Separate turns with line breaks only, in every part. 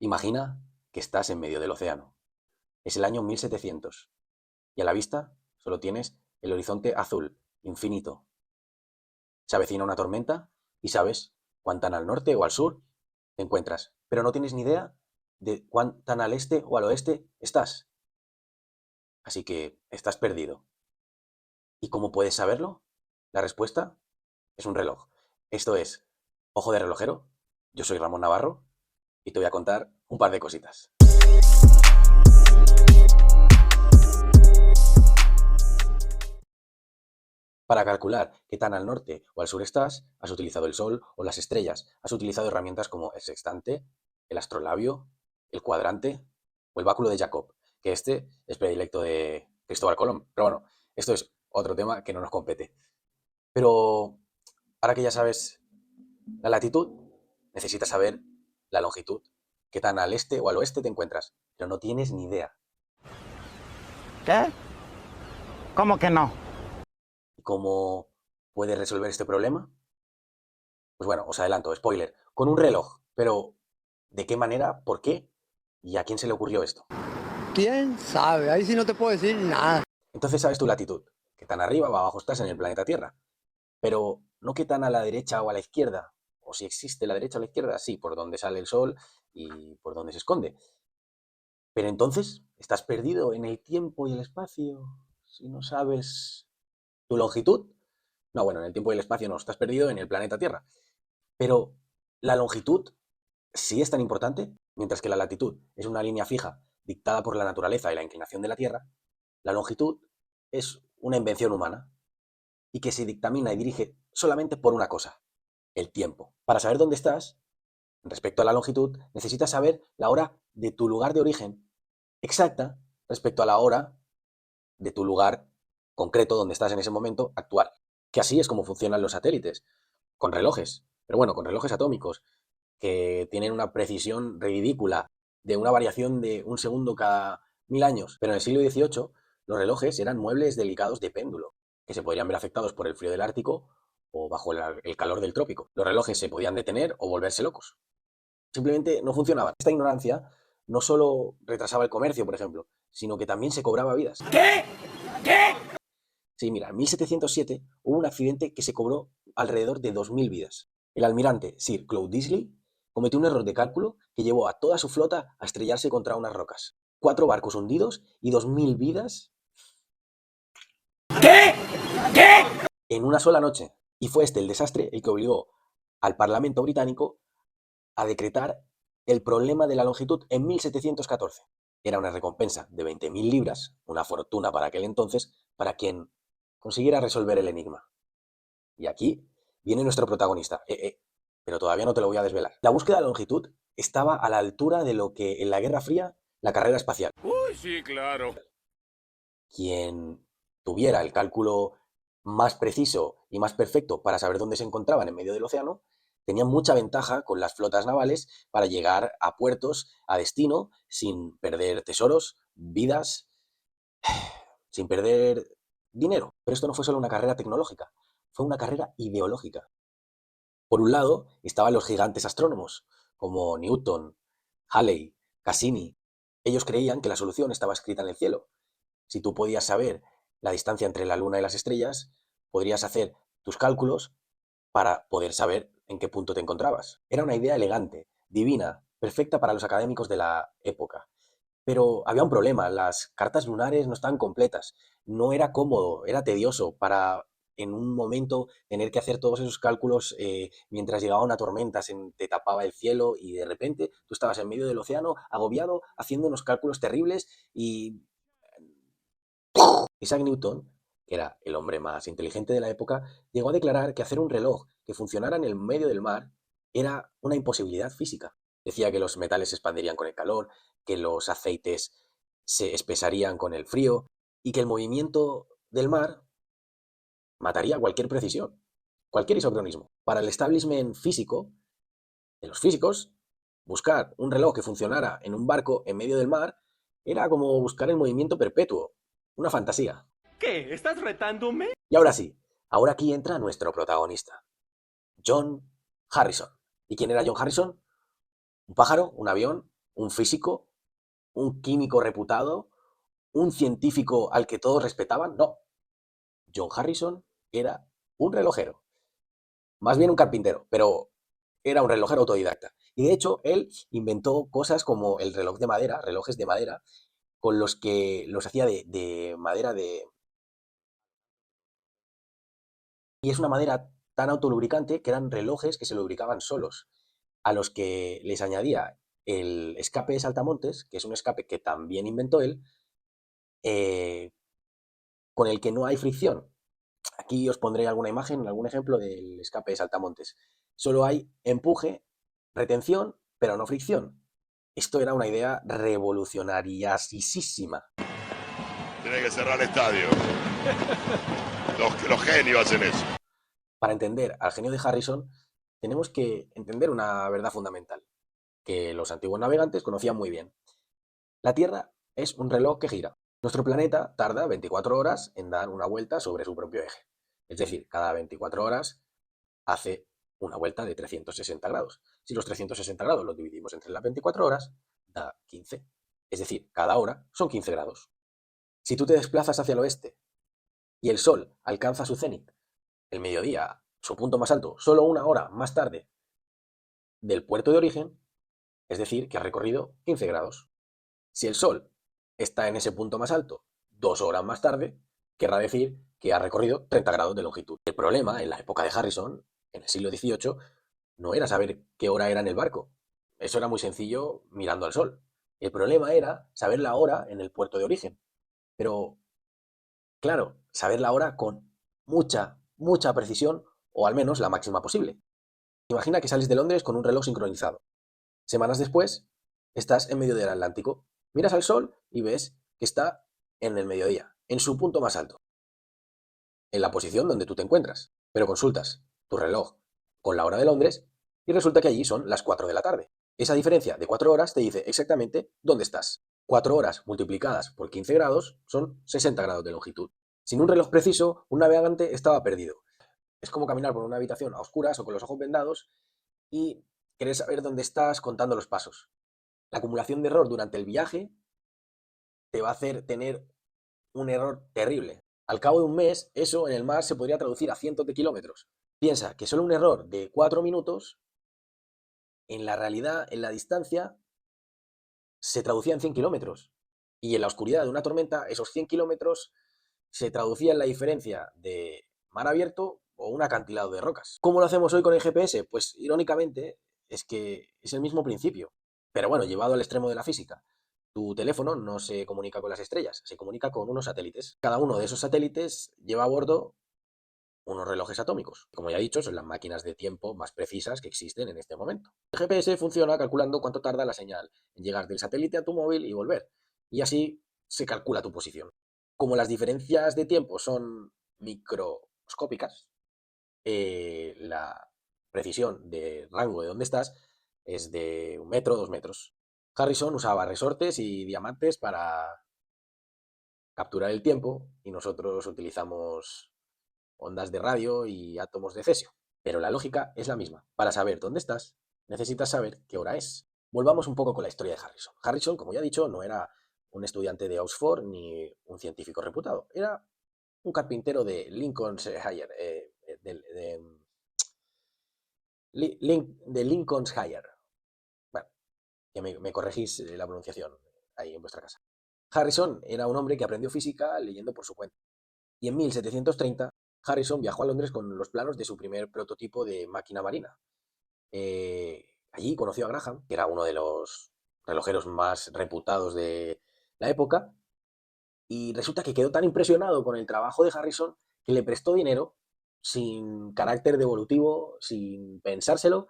Imagina que estás en medio del océano. Es el año 1700 y a la vista solo tienes el horizonte azul, infinito. Se avecina una tormenta y sabes cuán tan al norte o al sur te encuentras, pero no tienes ni idea de cuán tan al este o al oeste estás. Así que estás perdido. ¿Y cómo puedes saberlo? La respuesta es un reloj. Esto es Ojo de Relojero. Yo soy Ramón Navarro y te voy a contar un par de cositas. Para calcular qué tan al norte o al sur estás, has utilizado el sol o las estrellas. Has utilizado herramientas como el sextante, el astrolabio, el cuadrante o el báculo de Jacob, que este es predilecto de Cristóbal Colón. Pero bueno, esto es otro tema que no nos compete. Pero ahora que ya sabes la latitud, necesitas saber la longitud, qué tan al este o al oeste te encuentras, pero no tienes ni idea.
¿Qué? ¿Cómo que no?
¿Y cómo puedes resolver este problema? Pues bueno, os adelanto, spoiler, con un reloj, pero ¿de qué manera? ¿Por qué? ¿Y a quién se le ocurrió esto?
¿Quién sabe? Ahí sí no te puedo decir nada.
Entonces sabes tu latitud, qué tan arriba o abajo estás en el planeta Tierra, pero no qué tan a la derecha o a la izquierda, o si existe la derecha o la izquierda, sí, por donde sale el sol y por donde se esconde. Pero entonces estás perdido en el tiempo y el espacio si no sabes tu longitud. No, bueno, en el tiempo y el espacio no, estás perdido en el planeta Tierra. Pero la longitud sí es tan importante, mientras que la latitud es una línea fija dictada por la naturaleza y la inclinación de la Tierra, la longitud es una invención humana y que se dictamina y dirige solamente por una cosa, el tiempo. Para saber dónde estás, respecto a la longitud, necesitas saber la hora de tu lugar de origen exacta respecto a la hora de tu lugar concreto donde estás en ese momento actual. Que así es como funcionan los satélites, con relojes, pero bueno, con relojes atómicos, que tienen una precisión ridícula, de una variación de un segundo cada 1000 años. Pero en el siglo XVIII los relojes eran muebles delicados de péndulo, que se podrían ver afectados por el frío del Ártico o bajo el calor del trópico. Los relojes se podían detener o volverse locos. Simplemente no funcionaban. Esta ignorancia no solo retrasaba el comercio, por ejemplo, sino que también se cobraba vidas. Sí, mira, en 1707 hubo un accidente que se cobró alrededor de 2000 vidas. El almirante Sir Claude Disley cometió un error de cálculo que llevó a toda su flota a estrellarse contra unas rocas. 4 barcos hundidos y 2000 vidas en una sola noche. Y fue este el desastre el que obligó al Parlamento británico a decretar el problema de la longitud en 1714. Era una recompensa de 20.000 libras, una fortuna para aquel entonces, para quien consiguiera resolver el enigma. Y aquí viene nuestro protagonista. Pero todavía no te lo voy a desvelar. La búsqueda de la longitud estaba a la altura de lo que en la Guerra Fría la carrera espacial.
Uy, sí, claro.
Quien tuviera el cálculo más preciso y más perfecto para saber dónde se encontraban en medio del océano, tenía mucha ventaja con las flotas navales para llegar a puertos, a destino, sin perder tesoros, vidas, sin perder dinero. Pero esto no fue solo una carrera tecnológica, fue una carrera ideológica. Por un lado estaban los gigantes astrónomos, como Newton, Halley, Cassini. Ellos creían que la solución estaba escrita en el cielo. Si tú podías saber la distancia entre la Luna y las estrellas, podrías hacer tus cálculos para poder saber en qué punto te encontrabas. Era una idea elegante, divina, perfecta para los académicos de la época. Pero había un problema, las cartas lunares no estaban completas, no era cómodo, era tedioso para en un momento tener que hacer todos esos cálculos mientras llegaba una tormenta, te tapaba el cielo y de repente tú estabas en medio del océano agobiado haciendo unos cálculos terribles y Isaac Newton, que era el hombre más inteligente de la época, llegó a declarar que hacer un reloj que funcionara en el medio del mar era una imposibilidad física. Decía que los metales se expandirían con el calor, que los aceites se espesarían con el frío y que el movimiento del mar mataría cualquier precisión, cualquier isocronismo. Para el establishment físico, de los físicos, buscar un reloj que funcionara en un barco en medio del mar era como buscar el movimiento perpetuo, una fantasía.
¿Qué? ¿Estás retándome?
Y ahora sí, ahora aquí entra nuestro protagonista, John Harrison. ¿Y quién era John Harrison? Un pájaro, un avión, un físico, un químico reputado, un científico al que todos respetaban. No, John Harrison era un relojero, más bien un carpintero, pero era un relojero autodidacta. Y de hecho, él inventó cosas como el reloj de madera, relojes de madera, con los que los hacía de madera de... Y es una madera tan autolubricante que eran relojes que se lubricaban solos, a los que les añadía el escape de saltamontes, que es un escape que también inventó él, eh, con el que no hay fricción. Aquí os pondré alguna imagen, algún ejemplo del escape de saltamontes. Solo hay empuje, retención, pero no fricción. Esto era una idea revolucionariasísima.
Tiene que cerrar el estadio. Los genios hacen eso.
Para entender al genio de Harrison, tenemos que entender una verdad fundamental, que los antiguos navegantes conocían muy bien. La Tierra es un reloj que gira. Nuestro planeta tarda 24 horas en dar una vuelta sobre su propio eje. Es decir, cada 24 horas hace una vuelta de 360 grados. Si los 360 grados los dividimos entre las 24 horas, da 15. Es decir, cada hora son 15 grados. Si tú te desplazas hacia el oeste y el Sol alcanza su cenit, el mediodía, su punto más alto, solo una hora más tarde del puerto de origen, es decir, que ha recorrido 15 grados. Si el Sol está en ese punto más alto 2 horas más tarde, querrá decir que ha recorrido 30 grados de longitud. El problema en la época de Harrison, en el siglo XVIII, no era saber qué hora era en el barco. Eso era muy sencillo mirando al Sol. El problema era saber la hora en el puerto de origen. Pero, claro, saber la hora con mucha precisión, o al menos la máxima posible. Imagina que sales de Londres con un reloj sincronizado. Semanas después, estás en medio del Atlántico. Miras al Sol y ves que está en el mediodía, en su punto más alto, en la posición donde tú te encuentras. Pero consultas tu reloj con la hora de Londres y resulta que allí son las 4 de la tarde. Esa diferencia de 4 horas te dice exactamente dónde estás. 4 horas multiplicadas por 15 grados son 60 grados de longitud. Sin un reloj preciso, un navegante estaba perdido. Es como caminar por una habitación a oscuras o con los ojos vendados y querer saber dónde estás contando los pasos. La acumulación de error durante el viaje te va a hacer tener un error terrible. Al cabo de un mes, eso en el mar se podría traducir a cientos de kilómetros. Piensa que solo un error de 4 minutos, en la realidad, en la distancia, se traducía en 100 kilómetros. Y en la oscuridad de una tormenta, esos 100 kilómetros se traducía en la diferencia de mar abierto o un acantilado de rocas. ¿Cómo lo hacemos hoy con el GPS? Pues irónicamente es que es el mismo principio, pero bueno, llevado al extremo de la física. Tu teléfono no se comunica con las estrellas, se comunica con unos satélites. Cada uno de esos satélites lleva a bordo unos relojes atómicos. Como ya he dicho, son las máquinas de tiempo más precisas que existen en este momento. El GPS funciona calculando cuánto tarda la señal en llegar del satélite a tu móvil y volver. Y así se calcula tu posición. Como las diferencias de tiempo son microscópicas, la precisión de rango de dónde estás es de 1 metro, 2 metros. Harrison usaba resortes y diamantes para capturar el tiempo y nosotros utilizamos ondas de radio y átomos de cesio. Pero la lógica es la misma. Para saber dónde estás, necesitas saber qué hora es. Volvamos un poco con la historia de Harrison. Harrison, como ya he dicho, no era un estudiante de Oxford ni un científico reputado. Era un carpintero de Lincolnshire, de Lincolnshire. Bueno, que me corregís la pronunciación ahí en vuestra casa. Harrison era un hombre que aprendió física leyendo por su cuenta. Y en 1730, Harrison viajó a Londres con los planos de su primer prototipo de máquina marina. Allí conoció a Graham, que era uno de los relojeros más reputados de la época, y resulta que quedó tan impresionado con el trabajo de Harrison que le prestó dinero sin carácter devolutivo, sin pensárselo,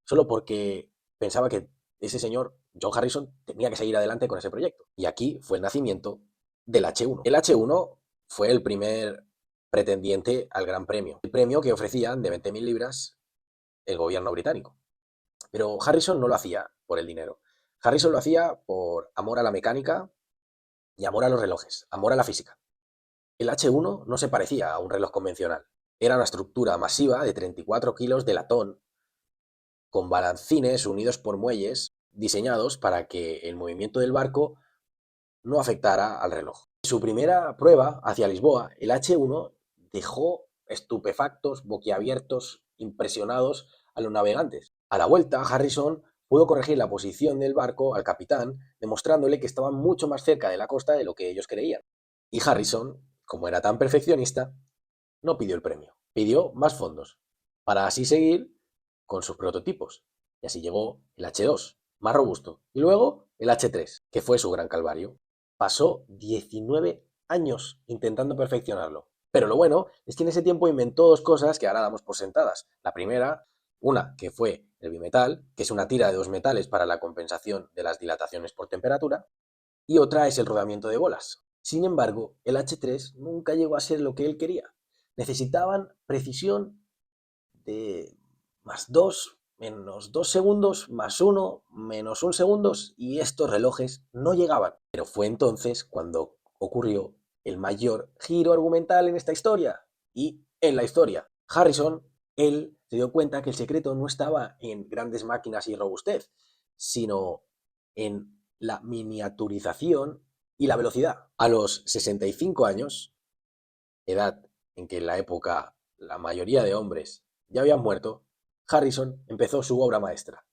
solo porque pensaba que ese señor, John Harrison, tenía que seguir adelante con ese proyecto. Y aquí fue el nacimiento del H1. El H1 fue el primer pretendiente al Gran Premio, el premio que ofrecían de 20.000 libras el gobierno británico. Pero Harrison no lo hacía por el dinero. Harrison lo hacía por amor a la mecánica y amor a los relojes, amor a la física. El H1 no se parecía a un reloj convencional. Era una estructura masiva de 34 kilos de latón, con balancines unidos por muelles diseñados para que el movimiento del barco no afectara al reloj. En su primera prueba hacia Lisboa, el H1 dejó estupefactos, boquiabiertos, impresionados a los navegantes. A la vuelta, Harrison pudo corregir la posición del barco al capitán, demostrándole que estaban mucho más cerca de la costa de lo que ellos creían. Y Harrison, como era tan perfeccionista, no pidió el premio, pidió más fondos, para así seguir con sus prototipos. Y así llegó el H2, más robusto, y luego el H3, que fue su gran calvario. Pasó 19 años intentando perfeccionarlo. Pero lo bueno es que en ese tiempo inventó dos cosas que ahora damos por sentadas. La primera, una que fue el bimetal, que es una tira de dos metales para la compensación de las dilataciones por temperatura, y otra es el rodamiento de bolas. Sin embargo, el H3 nunca llegó a ser lo que él quería. Necesitaban precisión de +2, -2 segundos, +1, -1 segundos, y estos relojes no llegaban. Pero fue entonces cuando ocurrió el mayor giro argumental en esta historia y en la historia. Harrison, él se dio cuenta que el secreto no estaba en grandes máquinas y robustez, sino en la miniaturización y la velocidad. A los 65 años, edad en que en la época la mayoría de hombres ya habían muerto, Harrison empezó su obra maestra,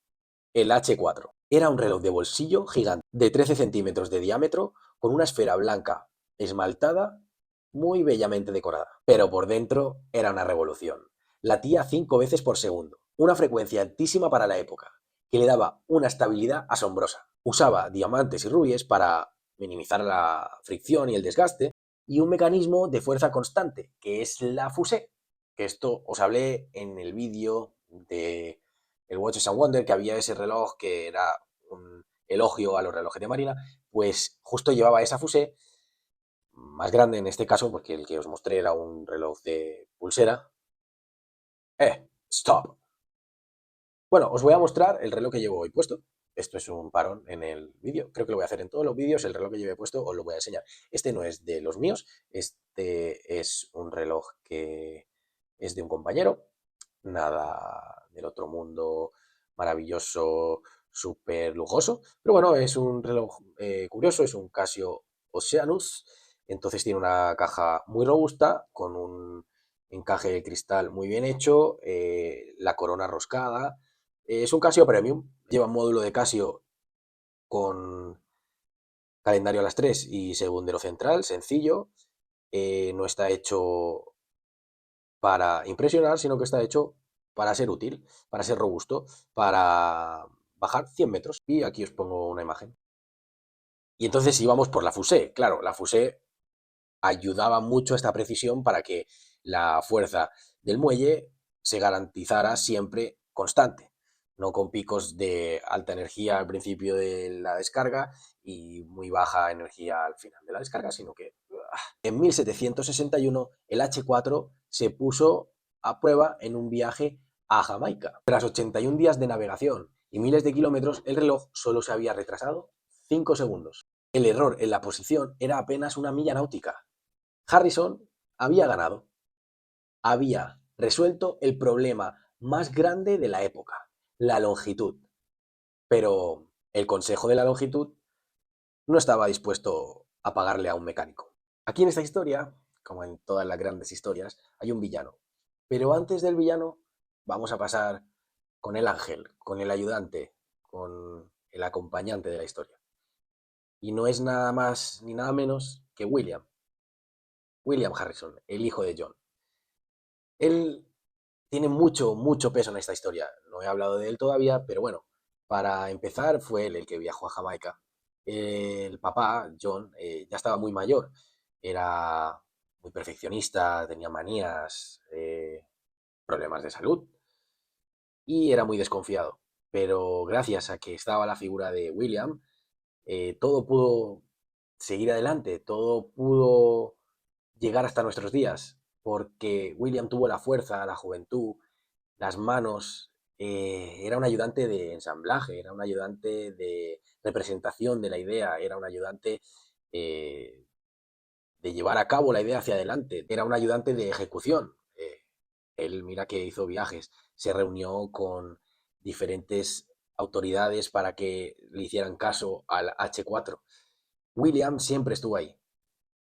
el H4. Era un reloj de bolsillo gigante de 13 centímetros de diámetro con una esfera blanca esmaltada muy bellamente decorada. Pero por dentro era una revolución. Latía 5 veces por segundo, una frecuencia altísima para la época, que le daba una estabilidad asombrosa. Usaba diamantes y rubíes para minimizar la fricción y el desgaste, y un mecanismo de fuerza constante, que es la fusée, que esto os hablé en el vídeo de el Watches and Wonder, que había ese reloj que era un elogio a los relojes de marina, pues justo llevaba esa fusée, más grande en este caso, porque el que os mostré era un reloj de pulsera. Stop. Bueno, os voy a mostrar el reloj que llevo hoy puesto. Esto es un parón en el vídeo. Creo que lo voy a hacer en todos los vídeos. El reloj que lleve puesto os lo voy a enseñar. Este no es de los míos. Este es un reloj que es de un compañero. Nada del otro mundo maravilloso, súper lujoso. Pero bueno, es un reloj curioso. Es un Casio Oceanus. Entonces tiene una caja muy robusta con un encaje de cristal muy bien hecho. La corona roscada. Es un Casio Premium, lleva un módulo de Casio con calendario a las 3 y segundero central, sencillo. No está hecho para impresionar, sino que está hecho para ser útil, para ser robusto, para bajar 100 metros. Y aquí os pongo una imagen. Y entonces íbamos por la fusée. Claro, la fusée ayudaba mucho a esta precisión para que la fuerza del muelle se garantizara siempre constante, no con picos de alta energía al principio de la descarga y muy baja energía al final de la descarga, sino que en 1761 el H4 se puso a prueba en un viaje a Jamaica. Tras 81 días de navegación y miles de kilómetros, el reloj solo se había retrasado 5 segundos. El error en la posición era apenas una milla náutica. Harrison había ganado, había resuelto el problema más grande de la época, la longitud. Pero el consejo de la longitud no estaba dispuesto a pagarle a un mecánico. Aquí en esta historia, como en todas las grandes historias, hay un villano. Pero antes del villano vamos a pasar con el ángel, con el ayudante, con el acompañante de la historia. Y no es nada más ni nada menos que William Harrison, el hijo de John. Él tiene mucho, mucho peso en esta historia. No he hablado de él todavía, pero bueno, para empezar fue él el que viajó a Jamaica. El papá, John, ya estaba muy mayor, era muy perfeccionista, tenía manías, problemas de salud y era muy desconfiado. Pero gracias a que estaba la figura de William, todo pudo seguir adelante, todo pudo llegar hasta nuestros días, porque William tuvo la fuerza, la juventud, las manos, era un ayudante de ensamblaje, era un ayudante de representación de la idea, era un ayudante de llevar a cabo la idea hacia adelante, era un ayudante de ejecución. Él, mira que hizo viajes, se reunió con diferentes autoridades para que le hicieran caso al H4. William siempre estuvo ahí,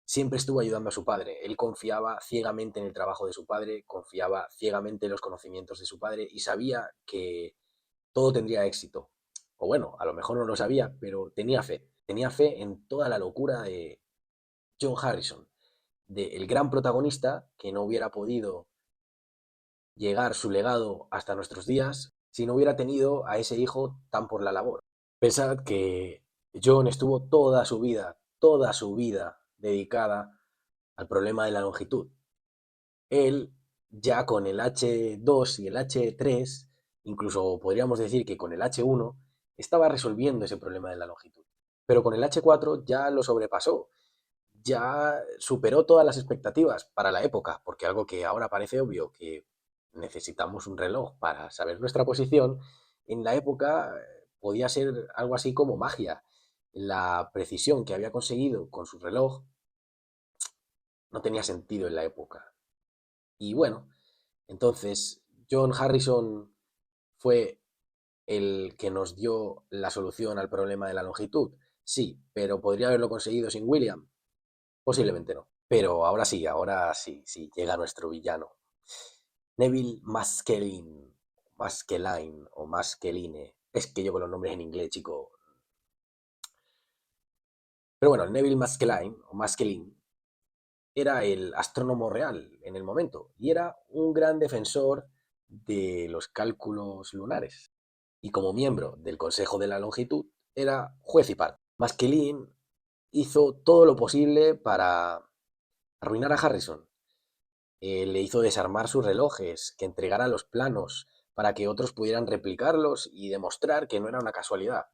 siempre estuvo ayudando a su padre. Él confiaba ciegamente en el trabajo de su padre, confiaba ciegamente en los conocimientos de su padre y sabía que todo tendría éxito. O bueno, a lo mejor no lo sabía, pero tenía fe. Tenía fe en toda la locura de John Harrison, del gran protagonista que no hubiera podido llegar su legado hasta nuestros días si no hubiera tenido a ese hijo tan por la labor. Pensad que John estuvo toda su vida dedicada al problema de la longitud. Él, ya con el H2 y el H3, incluso podríamos decir que con el H1, estaba resolviendo ese problema de la longitud. Pero con el H4 ya lo sobrepasó, ya superó todas las expectativas para la época, porque algo que ahora parece obvio, que necesitamos un reloj para saber nuestra posición, en la época podía ser algo así como magia. La precisión que había conseguido con su reloj no tenía sentido en la época. Y bueno, entonces John Harrison fue el que nos dio la solución al problema de la longitud. Sí, pero ¿podría haberlo conseguido sin William? Posiblemente no. Pero ahora sí, sí, llega nuestro villano. Neville Maskelyne o Maskeline. Es que yo con los nombres en inglés, chico. Pero bueno, Neville Maskelyne o Maskelyne era el astrónomo real en el momento y era un gran defensor de los cálculos lunares. Y como miembro del Consejo de la Longitud, era juez y parte. Maskelyne hizo todo lo posible para arruinar a Harrison. Le hizo desarmar sus relojes, que entregara los planos para que otros pudieran replicarlos y demostrar que no era una casualidad.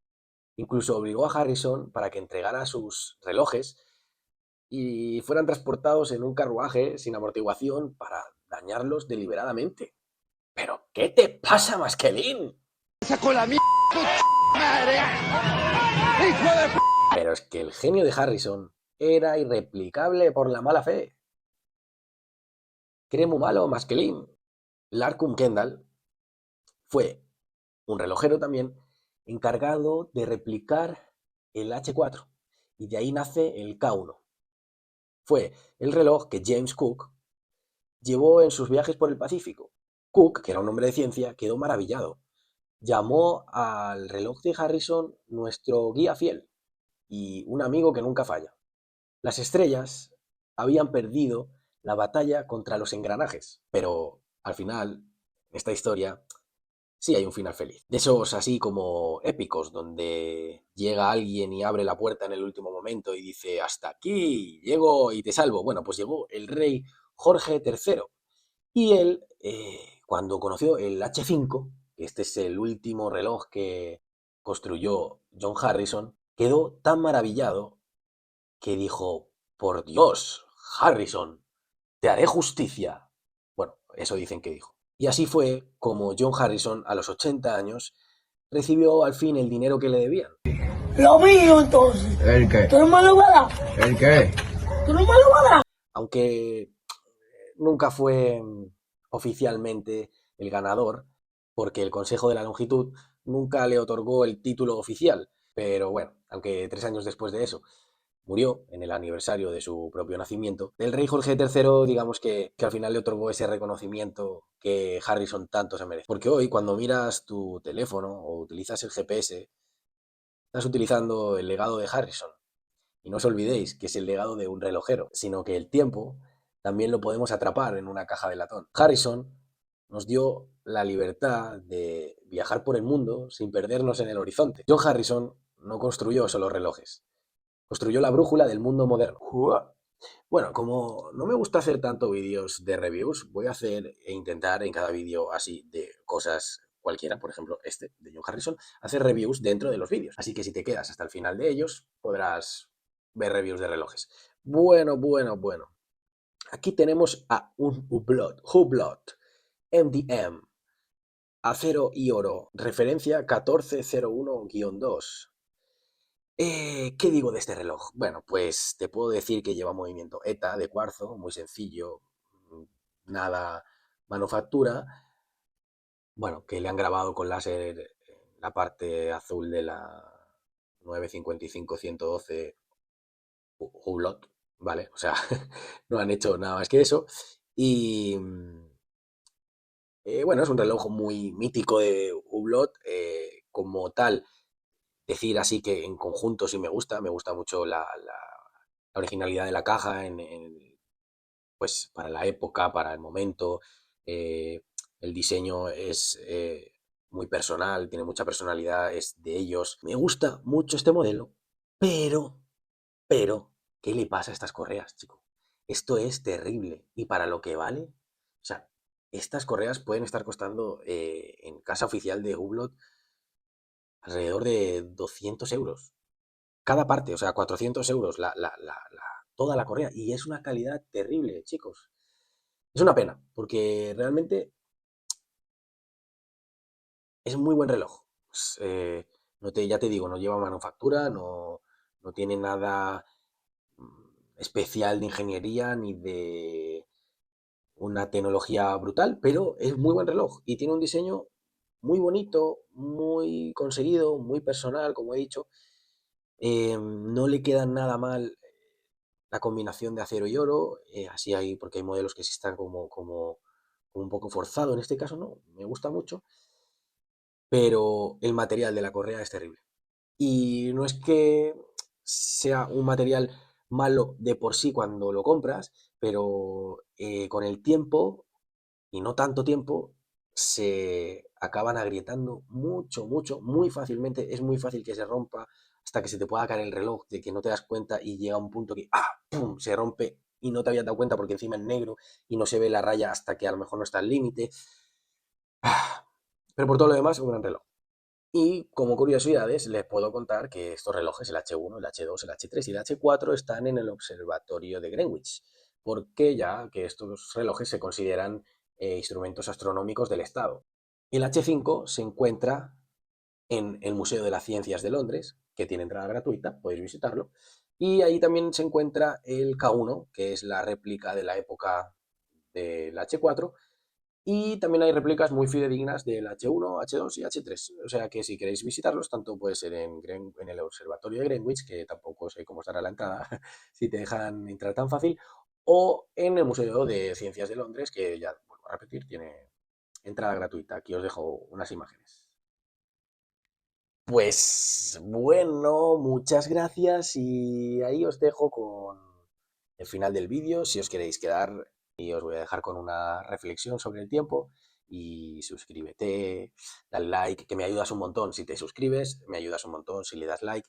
Incluso obligó a Harrison para que entregara sus relojes y fueran transportados en un carruaje sin amortiguación para dañarlos deliberadamente. ¿Pero qué te pasa, Maskelin? Pero es que el genio de Harrison era irreplicable por la mala fe. ¿Cree muy malo, Maskelin? Larkin Kendall fue un relojero también encargado de replicar el H4 y de ahí nace el K1. Fue el reloj que James Cook llevó en sus viajes por el Pacífico. Cook, que era un hombre de ciencia, quedó maravillado. Llamó al reloj de Harrison nuestro guía fiel y un amigo que nunca falla. Las estrellas habían perdido la batalla contra los engranajes, pero al final, en esta historia, sí hay un final feliz. De esos así como épicos, donde llega alguien y abre la puerta en el último momento y dice, hasta aquí, llego y te salvo. Bueno, pues llegó el rey Jorge III y él, cuando conoció el H5, que este es el último reloj que construyó John Harrison, quedó tan maravillado que dijo, por Dios, Harrison, te haré justicia. Bueno, eso dicen que dijo. Y así fue como John Harrison, a los 80 años, recibió al fin el dinero que le debían.
Lo mío, entonces.
¿El qué?
¿Tú no me lo vas a dar?
¿El qué?
¿Tú no me lo vas a dar?
Aunque nunca fue oficialmente el ganador, porque el Consejo de la Longitud nunca le otorgó el título oficial. Pero bueno, aunque 3 años después de eso murió en el aniversario de su propio nacimiento, el rey Jorge III, digamos que al final le otorgó ese reconocimiento que Harrison tanto se merece. Porque hoy, cuando miras tu teléfono o utilizas el GPS, estás utilizando el legado de Harrison. Y no os olvidéis que es el legado de un relojero, sino que el tiempo también lo podemos atrapar en una caja de latón. Harrison nos dio la libertad de viajar por el mundo sin perdernos en el horizonte. John Harrison no construyó solo relojes, construyó la brújula del mundo moderno. Bueno, como no me gusta hacer tanto vídeos de reviews, voy a hacer e intentar en cada vídeo así de cosas cualquiera, por ejemplo este de John Harrison, hacer reviews dentro de los vídeos. Así que si te quedas hasta el final de ellos, podrás ver reviews de relojes. Bueno. Aquí tenemos a un Hublot MDM, acero y oro, referencia 1401-2. ¿Qué digo de este reloj? Bueno, pues te puedo decir que lleva movimiento ETA de cuarzo, muy sencillo, nada manufactura, bueno, que le han grabado con láser la parte azul de la 955-112 Hublot, ¿vale? O sea, no han hecho nada más que eso. Y bueno, es un reloj muy mítico de Hublot. Como tal, decir así que en conjunto sí me gusta mucho la originalidad de la caja pues para la época, para el momento. eh, el diseño es muy personal, tiene mucha personalidad, es de ellos. Me gusta mucho este modelo, pero, ¿qué le pasa a estas correas, chico? Esto es terrible. Y para lo que vale, o sea, estas correas pueden estar costando en casa oficial de Hublot alrededor de 200 euros. Cada parte, o sea, 400 euros toda la correa. Y es una calidad terrible, chicos. Es una pena, porque realmente es muy buen reloj. Ya te digo, no lleva manufactura, no tiene nada especial de ingeniería ni de una tecnología brutal, pero es muy buen reloj y tiene un diseño muy bonito, muy conseguido, muy personal, como he dicho. No le queda nada mal la combinación de acero y oro, así hay, porque hay modelos que sí están como un poco forzado, en este caso no, me gusta mucho, pero el material de la correa es terrible. Y no es que sea un material malo de por sí cuando lo compras, pero con el tiempo, y no tanto tiempo, se acaban agrietando mucho, mucho, muy fácilmente. Es muy fácil que se rompa hasta que se te pueda caer el reloj, de que no te das cuenta y llega un punto que ¡pum!, se rompe y no te habías dado cuenta porque encima es negro y no se ve la raya hasta que a lo mejor no está al límite. Pero por todo lo demás, un gran reloj. Y como curiosidades, les puedo contar que estos relojes, el H1, el H2, el H3 y el H4, están en el observatorio de Greenwich, porque ya que estos relojes se consideran instrumentos astronómicos del Estado. El H5 se encuentra en el Museo de las Ciencias de Londres, que tiene entrada gratuita, podéis visitarlo, y ahí también se encuentra el K1, que es la réplica de la época del H4, y también hay réplicas muy fidedignas del H1, H2 y H3. O sea que si queréis visitarlos, tanto puede ser en el observatorio de Greenwich, que tampoco sé cómo estará la entrada, si te dejan entrar tan fácil, o en el Museo de Ciencias de Londres, que ya vuelvo a repetir, tiene entrada gratuita. Aquí os dejo unas imágenes. Pues bueno, muchas gracias y ahí os dejo con el final del vídeo. Si os queréis quedar, y os voy a dejar con una reflexión sobre el tiempo. Y suscríbete, dale like, que me ayudas un montón. Si te suscribes, me ayudas un montón. Si le das like,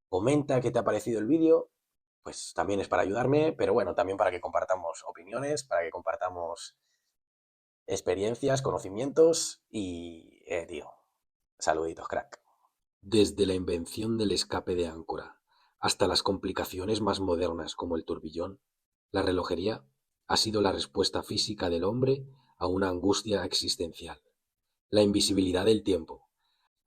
comenta qué te ha parecido el vídeo. Pues también es para ayudarme, pero bueno, también para que compartamos opiniones, para que compartamos experiencias, conocimientos y, tío, saluditos, crack. Desde la invención del escape de áncora hasta las complicaciones más modernas como el turbillón, la relojería ha sido la respuesta física del hombre a una angustia existencial. La invisibilidad del tiempo.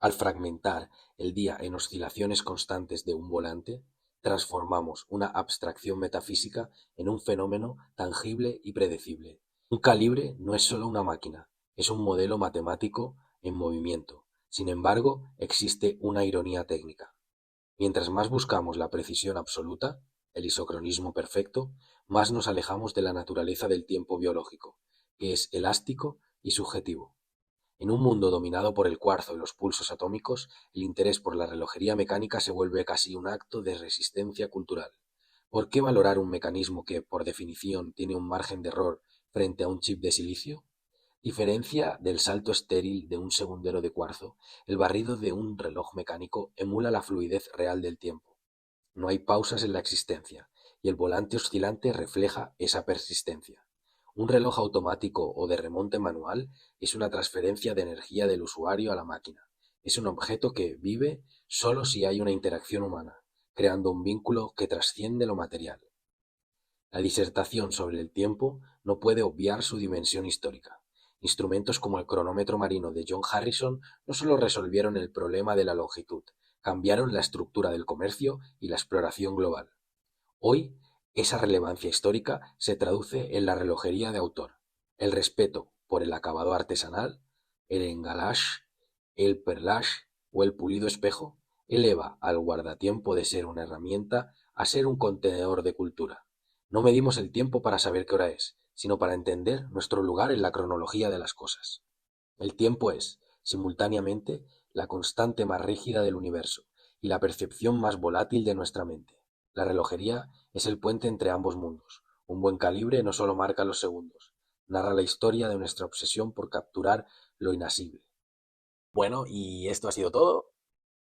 Al fragmentar el día en oscilaciones constantes de un volante, transformamos una abstracción metafísica en un fenómeno tangible y predecible. Un calibre no es solo una máquina, es un modelo matemático en movimiento. Sin embargo, existe una ironía técnica. Mientras más buscamos la precisión absoluta, el isocronismo perfecto, más nos alejamos de la naturaleza del tiempo biológico, que es elástico y subjetivo. En un mundo dominado por el cuarzo y los pulsos atómicos, el interés por la relojería mecánica se vuelve casi un acto de resistencia cultural. ¿Por qué valorar un mecanismo que, por definición, tiene un margen de error frente a un chip de silicio? Diferencia del salto estéril de un segundero de cuarzo, el barrido de un reloj mecánico emula la fluidez real del tiempo. No hay pausas en la existencia, y el volante oscilante refleja esa persistencia. Un reloj automático o de remonte manual es una transferencia de energía del usuario a la máquina. Es un objeto que vive solo si hay una interacción humana, creando un vínculo que trasciende lo material. La disertación sobre el tiempo no puede obviar su dimensión histórica. Instrumentos como el cronómetro marino de John Harrison no solo resolvieron el problema de la longitud, cambiaron la estructura del comercio y la exploración global. Hoy, esa relevancia histórica se traduce en la relojería de autor, el respeto por el acabado artesanal, el engalash, el perlage o el pulido espejo eleva al guardatiempo de ser una herramienta a ser un contenedor de cultura. No medimos el tiempo para saber qué hora es, sino para entender nuestro lugar en la cronología de las cosas. El tiempo es, simultáneamente, la constante más rígida del universo y la percepción más volátil de nuestra mente. La relojería es el puente entre ambos mundos. Un buen calibre no solo marca los segundos, narra la historia de nuestra obsesión por capturar lo inasible. Bueno, y esto ha sido todo.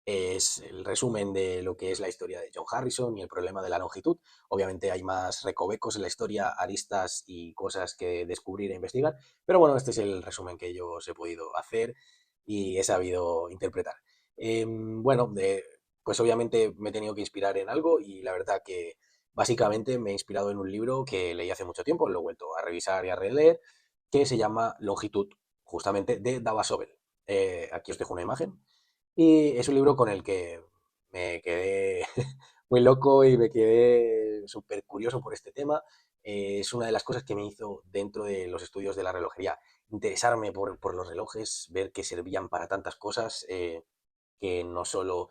Es el resumen de lo que es la historia de John Harrison y el problema de la longitud. Obviamente hay más recovecos en la historia, aristas y cosas que descubrir e investigar, pero bueno, este es el resumen que yo os he podido hacer y he sabido interpretar. Bueno, pues obviamente me he tenido que inspirar en algo y la verdad que básicamente me he inspirado en un libro que leí hace mucho tiempo, lo he vuelto a revisar y a releer, que se llama Longitud, justamente de Dava Sobel. Aquí os dejo una imagen. Y es un libro con el que me quedé muy loco y me quedé súper curioso por este tema. Es una de las cosas que me hizo dentro de los estudios de la relojería interesarme por los relojes, ver que servían para tantas cosas, que no solo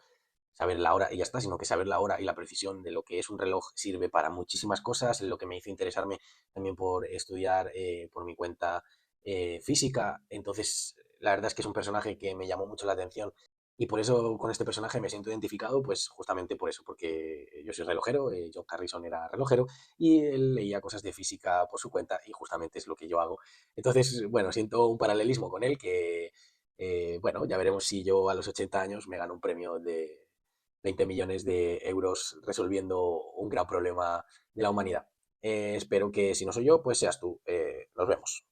saber la hora y ya está, sino que saber la hora y la precisión de lo que es un reloj sirve para muchísimas cosas, lo que me hizo interesarme también por estudiar por mi cuenta física. Entonces, la verdad es que es un personaje que me llamó mucho la atención y por eso con este personaje me siento identificado, pues justamente por eso, porque yo soy relojero, John Harrison era relojero y él leía cosas de física por su cuenta y justamente es lo que yo hago. Entonces, bueno, siento un paralelismo con él que, bueno, ya veremos si yo a los 80 años me gano un premio de 20 millones de euros resolviendo un gran problema de la humanidad. Espero que si no soy yo, pues seas tú. Nos vemos.